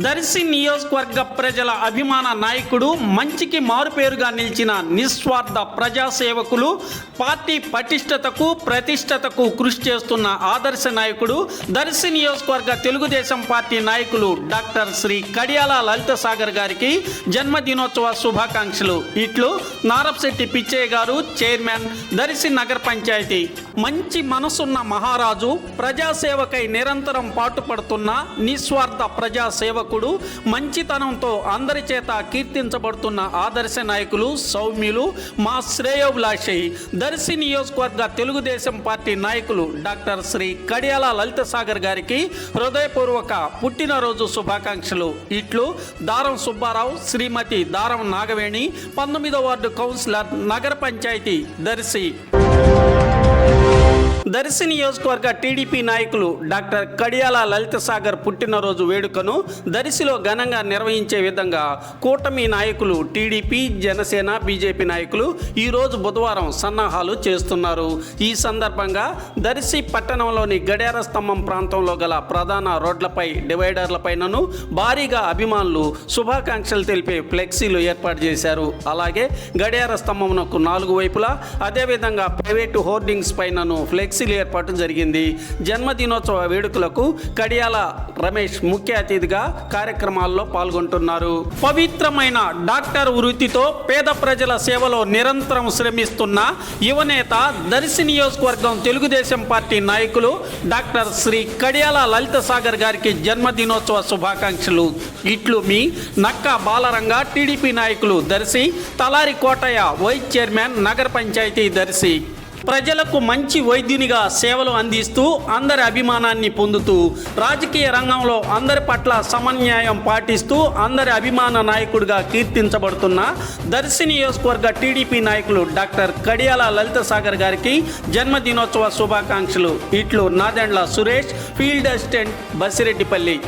దర్శి నియోజకవర్గ ప్రజల అభిమాన నాయకుడు, మంచికి మారుపేరుగా నిలిచిన నిస్వార్థ ప్రజాసేవకులు, పార్టీ పటిష్టతకు ప్రతిష్టతకు కృషి చేస్తున్న ఆదర్శ నాయకుడు, దర్శి నియోజకవర్గ తెలుగుదేశం పార్టీ నాయకులు డాక్టర్ శ్రీ కడియాల లలిత సాగర్ గారికి జన్మదినోత్సవ శుభాకాంక్షలు. ఇట్లు నారప్శెట్టి పిచ్చయ్య గారు, చైర్మన్, దర్శి నగర పంచాయతీ. మంచి మనసున్న మహారాజు, ప్రజాసేవకై నిరంతరం పాటుపడుతున్న నిస్వార్థ ప్రజాసేవకుడు, మంచితనంతో అందరి చేత కీర్తించబడుతున్న ఆదర్శ నాయకులు, సౌమ్యులు, మా శ్రేయోభిలాషి, దర్శి నియోజకవర్గ తెలుగుదేశం పార్టీ నాయకులు డాక్టర్ శ్రీ కడియాల లలిత సాగర్ గారికి హృదయపూర్వక పుట్టినరోజు శుభాకాంక్షలు. ఇట్లు దారం సుబ్బారావు, శ్రీమతి దారం నాగవేణి, 19వ వార్డు కౌన్సిలర్, నగర పంచాయతీ, దర్శి. దర్శి నియోజకవర్గ టీడీపీ నాయకులు డాక్టర్ కడియాల లలిత సాగర్ పుట్టినరోజు వేడుకను దర్శిలో ఘనంగా నిర్వహించే విధంగా కూటమి నాయకులు, టీడీపీ, జనసేన, బీజేపీ నాయకులు ఈరోజు బుధవారం సన్నాహాలు చేస్తున్నారు. ఈ సందర్భంగా దర్శి పట్టణంలోని గడియార స్తంభం ప్రాంతంలో గల ప్రధాన రోడ్లపై, డివైడర్లపైనను భారీగా అభిమానులు శుభాకాంక్షలు తెలిపే ఫ్లెక్సీలు ఏర్పాటు చేశారు. అలాగే గడియార స్తంభమునకు 4 వైపులా, అదేవిధంగా ప్రైవేటు హోర్డింగ్స్ పైనను ఫ్లెక్సీలు ఏర్పాటు జరిగింది. జన్మదినోత్సవ వేడుకలకు కడియాల రమేష్ ముఖ్య అతిథిగా కార్యక్రమాల్లో పాల్గొంటున్నారు. పవిత్రమైన డాక్టర్ వృత్తితో పేద ప్రజల సేవలో నిరంతరం శ్రమిస్తున్న యువనేత, దర్శి నియోజకవర్గం తెలుగుదేశం పార్టీ నాయకులు డాక్టర్ శ్రీ కడియాల లలిత సాగర్ గారికి జన్మదినోత్సవ శుభాకాంక్షలు. ఇట్లు మీ నక్క బాలరంగ, టీడీపీ నాయకులు, దర్శి. తలారి కోటయ్య, వైస్ చైర్మన్, నగర పంచాయతీ, దర్శి. ప్రజలకు మంచి వైద్యునిగా సేవలు అందిస్తూ అందరి అభిమానాన్ని పొందుతూ రాజకీయ రంగంలో అందరి పట్ల సమన్యాయం పాటిస్తూ అందరి అభిమాన నాయకుడిగా కీర్తించబడుతున్న దర్శి నియోజకవర్గ టీడీపీ నాయకులు డాక్టర్ కడియాల లలిత సాగర్ గారికి జన్మదినోత్సవ శుభాకాంక్షలు. ఇట్లు నాదెండ్ల సురేష్, ఫీల్డ్ అసిస్టెంట్, బసిరెడ్డిపల్లి.